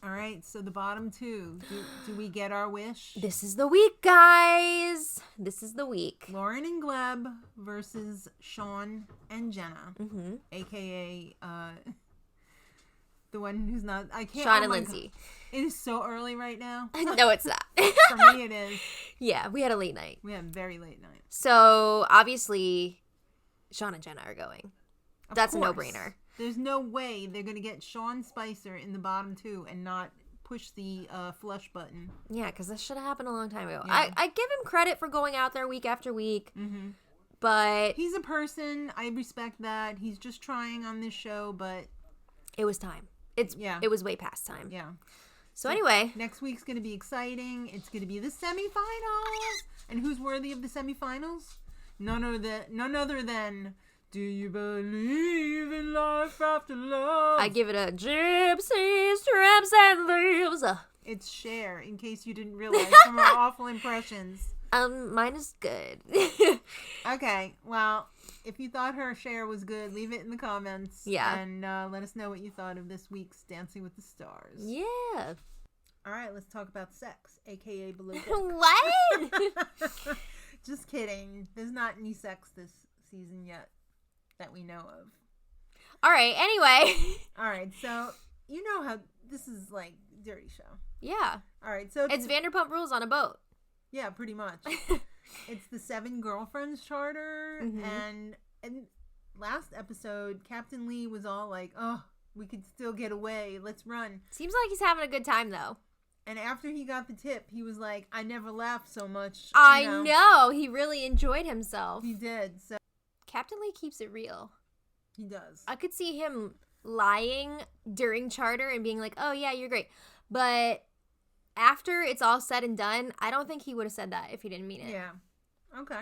All right, so the bottom two. Do we get our wish? This is the week, guys. This is the week. Lauren and Gleb versus Sean and Jenna, a.k.a. The one who's not. I can't. Sean oh and my Lindsay. God. It is so early right now. No, it's not. For me, it is. Yeah, we had a late night. We had a very late night. So, obviously, Sean and Jenna are going. Of That's course. a no-brainer. There's no way they're going to get Sean Spicer in the bottom two and not push the flush button. Yeah, because this should have happened a long time ago. Yeah. I give him credit for going out there week after week, Mm-hmm. but He's a person. I respect that. He's just trying on this show, but it was time. Yeah. It was way past time. yeah. So anyway, Next week's going to be exciting. It's going to be the semifinals. And who's worthy of the semifinals? None other than Do You Believe in Life After Love? I give it a gypsy strips and leaves. It's Cher, in case you didn't realize from our awful impressions. Mine is good. Okay, well, if you thought her Cher was good, leave it in the comments. Yeah. And let us know what you thought of this week's Dancing with the Stars. Yeah. All right, let's talk about sex, a.k.a. below deck. What? Just kidding. There's not any sex this season yet that we know of. All right. Anyway. All right, so you know how this is like dirty show. Yeah. All right, so It's Vanderpump Rules on a boat. yeah, pretty much. It's the 7 Girlfriends Charter, Mhm. and last episode, Captain Lee was all like, "Oh, We could still get away. Let's run. Seems like he's having a good time, though. And after he got the tip, he was like, I never laughed so much. I know. He really enjoyed himself. He did. So Captain Lee keeps it real. He does. I could see him lying during charter and being like, oh, yeah, you're great. But after it's all said and done, I don't think he would have said that if he didn't mean it. Yeah. Okay.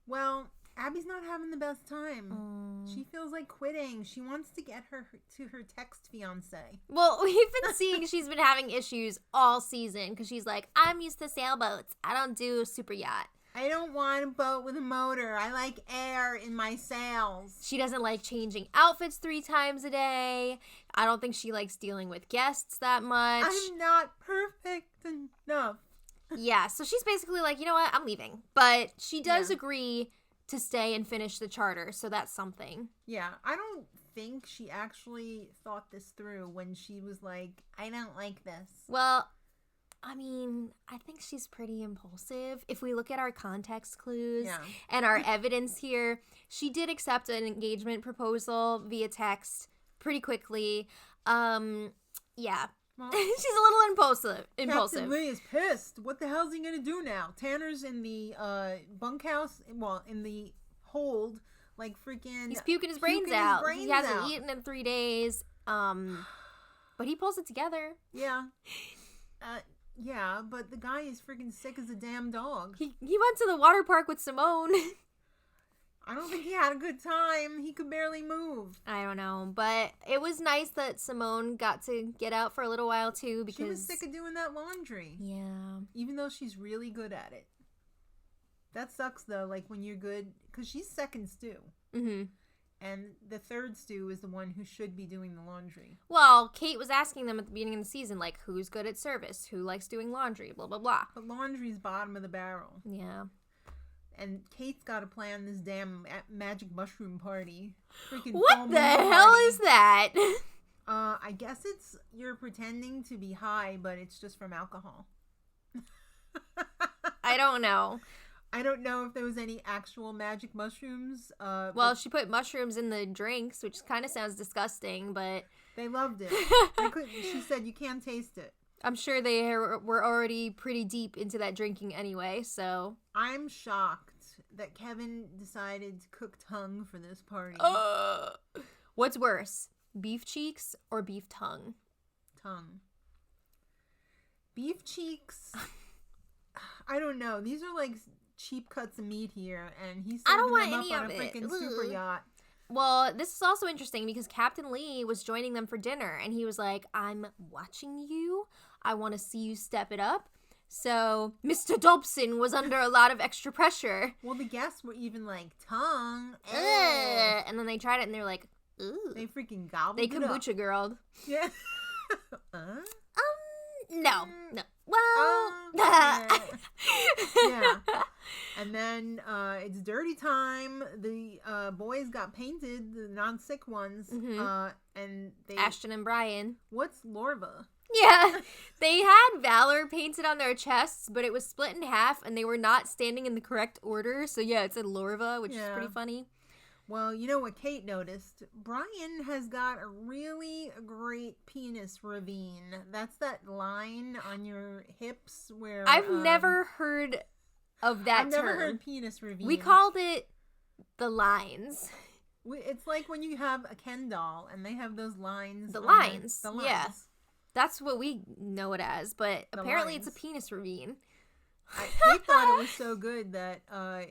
Well, Abby's not having the best time. She feels like quitting. She wants to get her to her text fiance. Well, we've been seeing she's been having issues all season because she's like, I'm used to sailboats. I don't do super yacht. I don't want a boat with a motor. I like air in my sails. She doesn't like changing outfits 3 times a day. I don't think she likes dealing with guests that much. I'm not perfect enough. Yeah, so she's basically like, you know what? I'm leaving. But she does agree to stay and finish the charter, so that's something. Yeah, I don't think she actually thought this through when she was like, I don't like this. Well, I mean, I think she's pretty impulsive. If we look at our context clues and our evidence here, she did accept an engagement proposal via text pretty quickly. Yeah. Well, she's a little impulsive. Captain Lee is pissed. What the hell's he gonna do now? Tanner's in the bunkhouse, well, in the hold, like freaking... He's puking his brains out. He hasn't eaten in 3 days. But he pulls it together. Yeah. Yeah, but the guy is freaking sick as a damn dog. He went to the water park with Simone. I don't think he had a good time. He could barely move. I don't know, but it was nice that Simone got to get out for a little while too because she was sick of doing that laundry. Yeah. Even though she's really good at it. That sucks though, like when you're good, because she's second stew. Mm-hmm. And the third stew is the one who should be doing the laundry. Well, Kate was asking them at the beginning of the season, like, who's good at service? Who likes doing laundry? Blah, blah, blah. But laundry's bottom of the barrel. Yeah. And Kate's got to plan this damn magic mushroom party. Freaking what the hell is that? I guess you're pretending to be high, but it's just from alcohol. I don't know. I don't know if there was any actual magic mushrooms. Well, she put mushrooms in the drinks, which kind of sounds disgusting, but... They loved it. She said you can't taste it. I'm sure they were already pretty deep into that drinking anyway, so... I'm shocked that Kevin decided to cook tongue for this party. What's worse, beef cheeks or beef tongue? Tongue. Beef cheeks... I don't know. These are like... cheap cuts of meat here, and he's serving them up on a freaking super yacht. Well, this is also interesting because Captain Lee was joining them for dinner, and he was like, I'm watching you. I want to see you step it up. So Mr. Dobson was under a lot of extra pressure. Well, the guests were even like, tongue. And then they tried it, and they're like, ooh. They freaking gobbled it up. They kombucha girled. Yeah. No. Well, yeah. And then it's dirty time. The boys got painted, the non-sick ones, and they... Ashton and Brian. What's Lorva? Yeah, they had Valor painted on their chests, but it was split in half, and they were not standing in the correct order. So yeah, it said Lorva, which is pretty funny. Well, you know what Kate noticed? Brian has got a really great penis ravine. That's that line on your hips where... I've never heard of that I've term. never heard penis ravine. We called it the lines. It's like when you have a Ken doll and they have those lines. The lines. The lines. Yeah. That's what we know it as, but apparently lines. It's a penis ravine. I thought it was so good that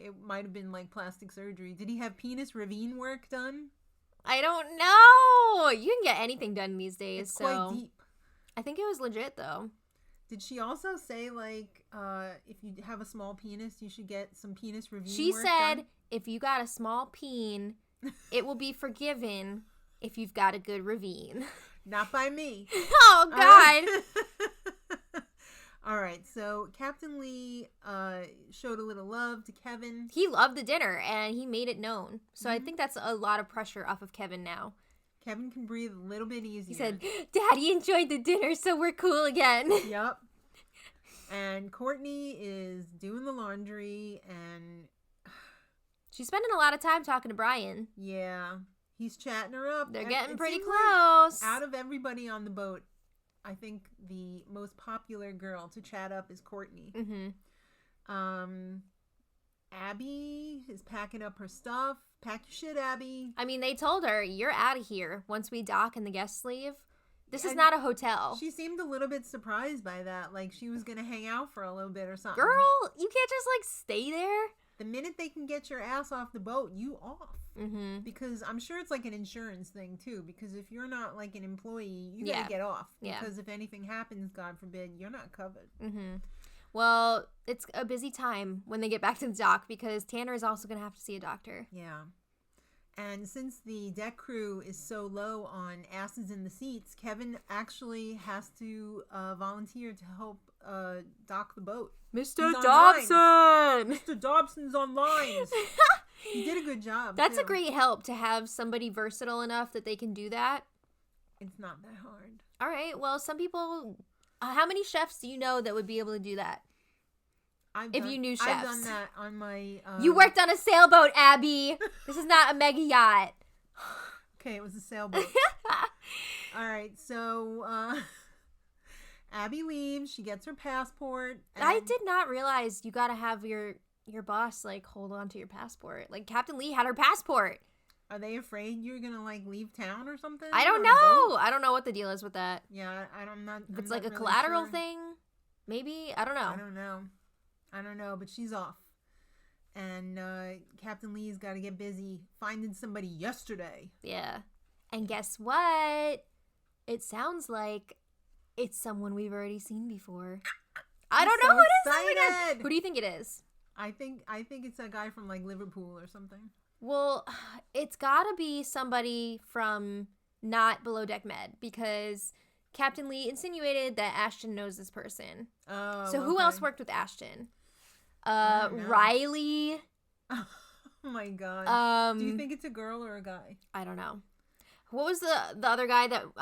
it might have been like plastic surgery. Did he have penis ravine work done? I don't know. You can get anything done these days. It's quite deep. I think it was legit though. Did she also say like if you have a small penis, you should get some penis ravine She work said done? if you got a small peen, it will be forgiven if you've got a good ravine. Not by me. Oh God. All right, so Captain Lee showed a little love to Kevin. He loved the dinner, and he made it known. So I think that's a lot of pressure off of Kevin now. Kevin can breathe a little bit easier. He said, Daddy enjoyed the dinner, so we're cool again. Yep. And Courtney is doing the laundry, and... she's spending a lot of time talking to Brian. Yeah. He's chatting her up. They're and getting it pretty seems close. Like out of everybody on the boat, I think the most popular girl to chat up is Courtney. Abby is packing up her stuff. Pack your shit, Abby. I mean, they told her, you're out of here once we dock and the guests leave. This is not a hotel. She seemed a little bit surprised by that. Like, she was going to hang out for a little bit or something. Girl, you can't just, like, stay there. The minute they can get your ass off the boat, you off. Because I'm sure it's like an insurance thing, too. Because if you're not, like, an employee, you got to get off. Because if anything happens, God forbid, you're not covered. Well, it's a busy time when they get back to the dock because Tanner is also going to have to see a doctor. Yeah. And since the deck crew is so low on asses in the seats, Kevin actually has to volunteer to help dock the boat. Mr. Dobson! Mr. Dobson's on lines. He did a good job. That's a great help to have somebody versatile enough that they can do that. It's not that hard. All right. Well, some people... how many chefs do you know that would be able to do that? You knew chefs. I've done that on my... You worked on a sailboat, Abby. This is not a mega yacht. Okay, it was a sailboat. All right, so Abby leaves. She gets her passport. I did not realize you got to have your boss, like, hold on to your passport. Like, Captain Lee had her passport. Are they afraid you're going to, like, leave town or something? I don't know. I don't know what the deal is with that. Yeah, I'm not... If it's like a collateral thing, maybe? I don't know. I don't know, but she's off. And Captain Lee's got to get busy finding somebody yesterday. Yeah. And guess what? It sounds like it's someone we've already seen before. I don't know who it is. Oh my God. Who do you think it is? I think it's a guy from, like, Liverpool or something. Well, it's got to be somebody from not Below Deck Med because Captain Lee insinuated that Ashton knows this person. Oh, so who else worked with Ashton? Riley. Oh my God. Do you think it's a girl or a guy? I don't know. What was the other guy that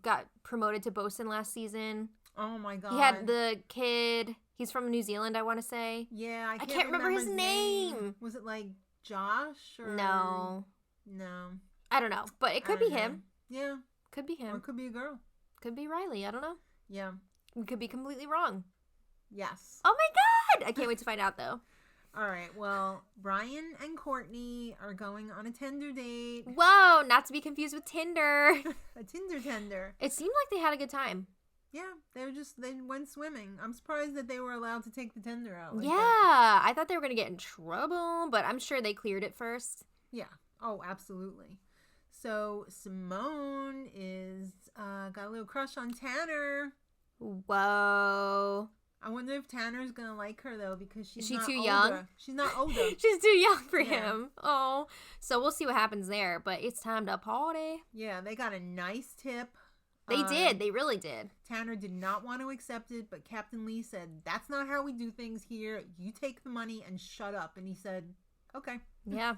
got promoted to bosun last season? Oh my God. He had the kid. He's from New Zealand, I want to say. Yeah, I can't remember his name. Was it like Josh or No. I don't know, but it could be him. Yeah. Could be him. Or it could be a girl. Could be Riley. I don't know. Yeah. We could be completely wrong. Yes. Oh my God! I can't wait to find out though. All right. Well, Brian and Courtney are going on a Tinder date. Whoa! Not to be confused with Tinder. A Tinder tender. It seemed like they had a good time. Yeah, they went swimming. I'm surprised that they were allowed to take the tender out. Like that. I thought they were gonna get in trouble, but I'm sure they cleared it first. Yeah. Oh, absolutely. So Simone is got a little crush on Tanner. Whoa. I wonder if Tanner's gonna like her though because she's too older. young. She's not older. She's too young for him. Oh, so we'll see what happens there. But it's time to party. Yeah, they got a nice tip. They did. They really did. Tanner did not want to accept it, but Captain Lee said, "That's not how we do things here. You take the money and shut up." And he said, "Okay." Yeah.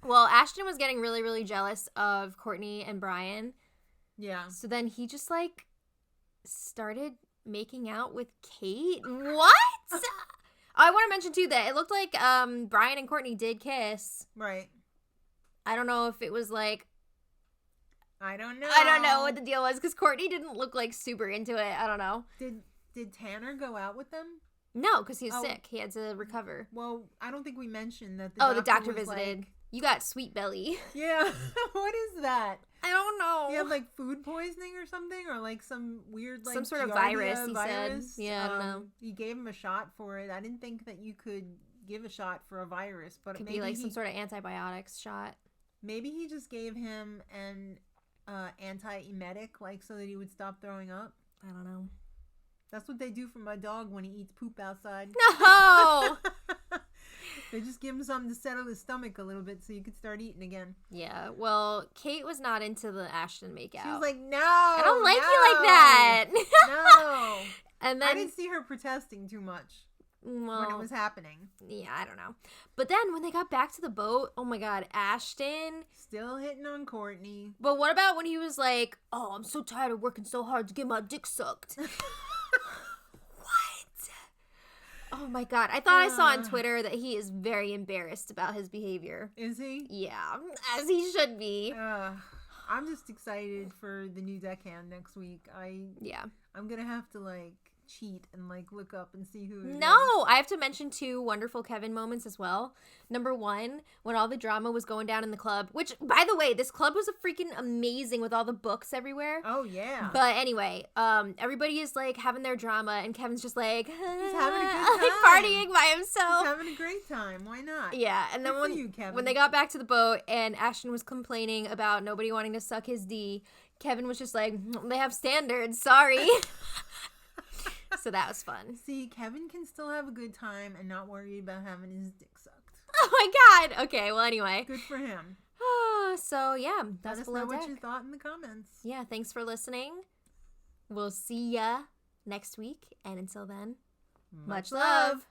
Well, Ashton was getting really, really jealous of Courtney and Brian. Yeah. So then he just like started making out with Kate. What? I want to mention too that it looked like Brian and Courtney did kiss. Right. I don't know if it was like I don't know what the deal was because Courtney didn't look like super into it. I don't know. Did Tanner go out with them? No, because he was sick. He had to recover. Well, I don't think we mentioned that. The doctor visited. Like, you got sweet belly. Yeah. What is that? I don't know. You have like food poisoning or something, or like some weird like some sort of virus. He said. Yeah, I don't know. You gave him a shot for it. I didn't think that you could give a shot for a virus, but could be like some sort of antibiotics shot. Maybe he just gave him an anti-emetic, like so that he would stop throwing up. I don't know. That's what they do for my dog when he eats poop outside. No! They just give him something to settle his stomach a little bit so you could start eating again. Yeah, well, Kate was not into the Ashton makeout. She was like, no, I don't like you like that. No. And then I didn't see her protesting too much when it was happening. Yeah, I don't know. But then when they got back to the boat, oh my God, Ashton. Still hitting on Courtney. But what about when he was like, oh, I'm so tired of working so hard to get my dick sucked. Oh my god. I thought I saw on Twitter that he is very embarrassed about his behavior. Is he? Yeah, as he should be. I'm just excited for the new deckhand next week. I'm gonna have to like cheat and like look up and see who it is. I have to mention 2 wonderful Kevin moments as well. Number 1, when all the drama was going down in the club, which, by the way, this club was a freaking amazing with all the books everywhere. Oh yeah. But anyway, everybody is like having their drama, and Kevin's just like he's having a good time, like partying by himself. He's having a great time. Why not? Yeah, and then when they got back to the boat and Ashton was complaining about nobody wanting to suck his D, Kevin was just like, they have standards. Sorry. So that was fun. See, Kevin can still have a good time and not worry about having his dick sucked. Oh my god. Okay, well anyway. Good for him. So yeah, that's Let us Below know Deck. what you thought in the comments. Yeah, thanks for listening. We'll see ya next week. And until then, much love.